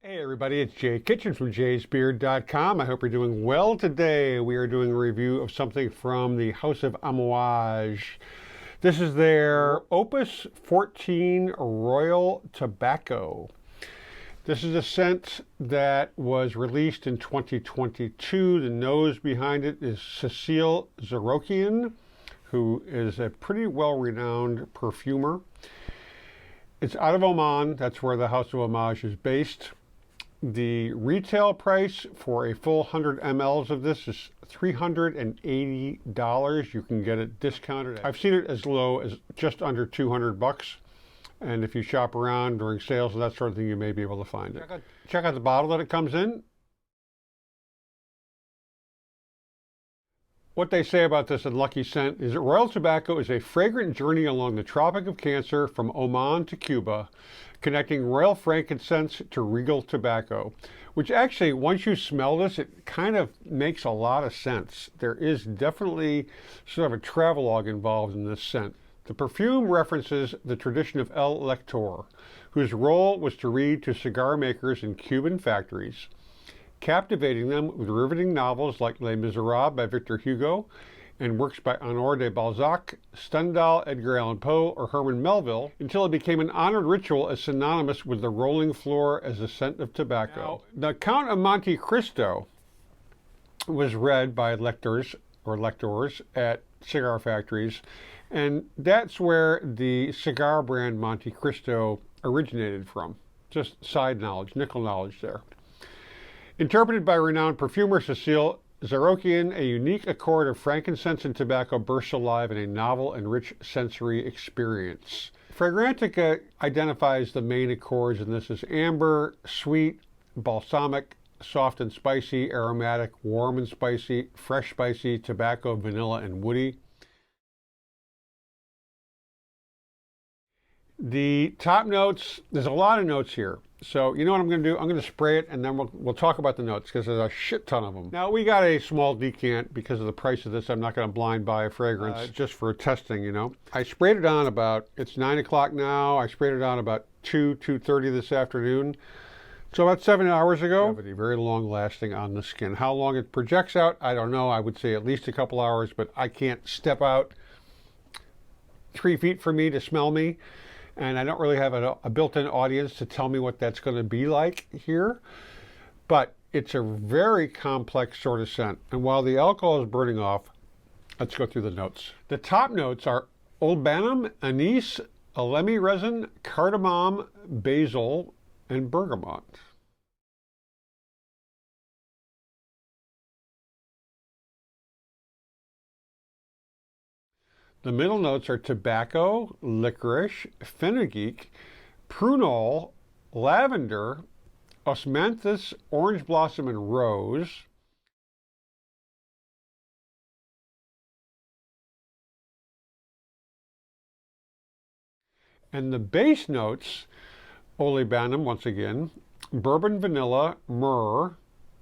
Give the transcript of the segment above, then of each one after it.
Hey everybody, it's Jay Kitchen from jaysbeard.com. I hope you're doing well today. We are doing a review of something from the House of Amouage. This is their Opus XIV Royal Tobacco. This is a scent that was released in 2022. The nose behind it is Cécile Zarokian, who is a pretty well-renowned perfumer. It's out of Oman. That's where the House of Amouage is based. The retail price for a full 100 mLs of this is $380. You can get it discounted. I've seen it as low as just under 200 bucks. And if you shop around during sales and that sort of thing, you may be able to find it. Check out the bottle that it comes in. What they say about this unlucky scent is that Royal Tobacco is a fragrant journey along the Tropic of Cancer from Oman to Cuba, connecting Royal Frankincense to Regal Tobacco, which actually, once you smell this, it kind of makes a lot of sense. There is definitely sort of a travelogue involved in this scent. The perfume references the tradition of El Lector, whose role was to read to cigar makers in Cuban factories, captivating them with riveting novels like Les Misérables by Victor Hugo and works by Honoré de Balzac, Stendhal, Edgar Allan Poe, or Herman Melville, until it became an honored ritual as synonymous with the rolling floor as a scent of tobacco. Now, the Count of Monte Cristo was read by lectors at cigar factories, and that's where the cigar brand Monte Cristo originated from. Just side knowledge, nickel knowledge there. Interpreted by renowned perfumer Cécile Zarokian, a unique accord of frankincense and tobacco bursts alive in a novel and rich sensory experience. Fragrantica identifies the main accords in this as amber, sweet, balsamic, soft and spicy, aromatic, warm and spicy, fresh spicy, tobacco, vanilla, and woody. The top notes, there's a lot of notes here. So you know what I'm going to do? I'm going to spray it and then we'll talk about the notes because there's a shit ton of them. Now we got a small decant because of the price of this. I'm not going to blind buy a fragrance just for testing, you know. I sprayed it on about, it's 9 o'clock now. I sprayed it on about 2:30 this afternoon. So about 7 hours ago. Very long lasting on the skin. How long it projects out, I don't know. I would say at least a couple hours, but I can't step out 3 feet from me to smell me. And I don't really have a built-in audience to tell me what that's going to be like here. But it's a very complex sort of scent. And while the alcohol is burning off, let's go through the notes. The top notes are olibanum, anise, elemi resin, cardamom, basil, and bergamot. The middle notes are tobacco, licorice, fenugreek, prunol, lavender, osmanthus, orange blossom, and rose. And the base notes, olibanum once again, bourbon vanilla, myrrh,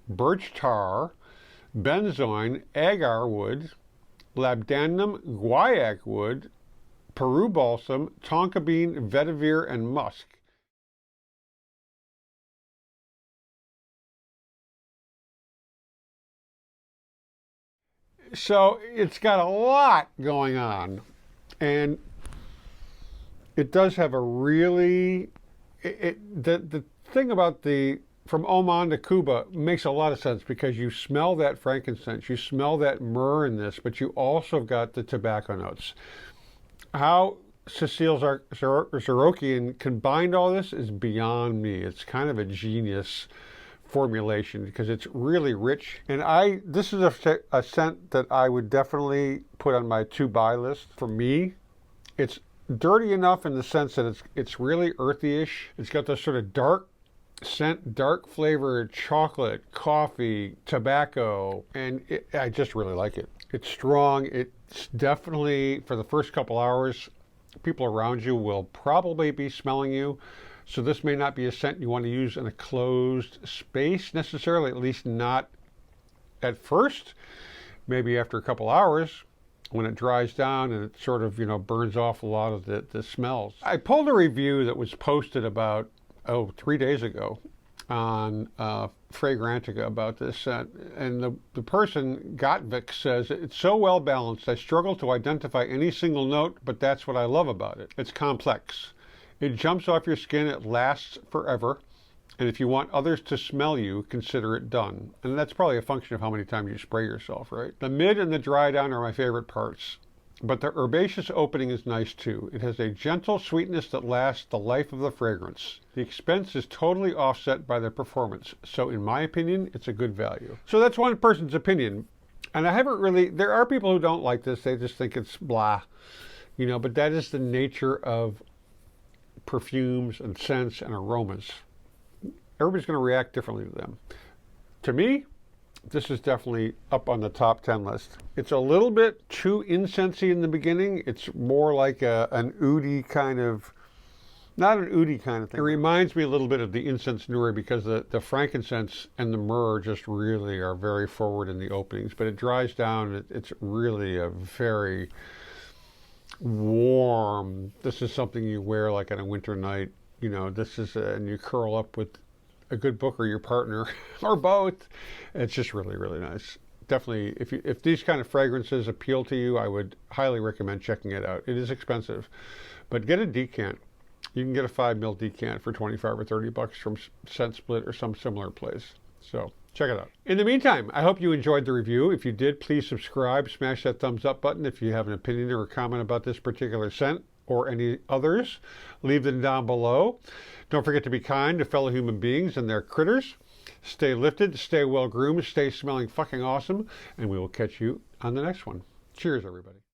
birch tar, benzoin, agar wood, labdanum, guaiac wood, Peru balsam, tonka bean, vetiver, and musk. So it's got a lot going on, and it does have a really, the thing about the from Oman to Cuba makes a lot of sense because you smell that frankincense, you smell that myrrh in this, but you also got the tobacco notes. How Cécile Zarokian combined all this is beyond me. It's kind of a genius formulation because it's really rich. And this is a scent that I would definitely put on my to-buy list. For me, it's dirty enough in the sense that it's really earthy-ish. It's got this sort of dark scent, dark flavored chocolate, coffee, tobacco, and I just really like it. It's strong. It's definitely, for the first couple hours, people around you will probably be smelling you. So this may not be a scent you want to use in a closed space necessarily, at least not at first. Maybe after a couple hours, when it dries down and it sort of, burns off a lot of the smells. I pulled a review that was posted about 3 days ago, on Fragrantica about this scent, and the person, Gotvik, says, it's so well balanced, I struggle to identify any single note, but that's what I love about it. It's complex. It jumps off your skin, it lasts forever, and if you want others to smell you, consider it done. And that's probably a function of how many times you spray yourself, right? The mid and the dry down are my favorite parts. But the herbaceous opening is nice too. It has a gentle sweetness that lasts the life of the fragrance. The expense is totally offset by the performance. So in my opinion, it's a good value. So that's one person's opinion. And I haven't really, there are people who don't like this. They just think it's blah, you know, but that is the nature of perfumes and scents and aromas. Everybody's going to react differently to them. To me, this is definitely up on the top 10 list. It's a little bit too incensey in the beginning. It's more like an oudy kind of, not an oudy kind of thing. It reminds me a little bit of the incense nouri because the frankincense and the myrrh just really are very forward in the openings, but it dries down. It's really a very warm, this is something you wear like on a winter night. You know, this is, and you curl up with a good book or your partner or both. It's just really, really nice. Definitely, if these kind of fragrances appeal to you, I would highly recommend checking it out. It is expensive, but get a decant. You can get a 5 ml decant for 25 or 30 bucks from Scent Split or some similar place. So check it out. In the meantime, I hope you enjoyed the review. If you did, please subscribe, smash that thumbs up button. If you have an opinion or a comment about this particular scent or any others, leave them down below. Don't forget to be kind to fellow human beings and their critters. Stay lifted, stay well groomed, stay smelling fucking awesome, and we will catch you on the next one. Cheers, everybody.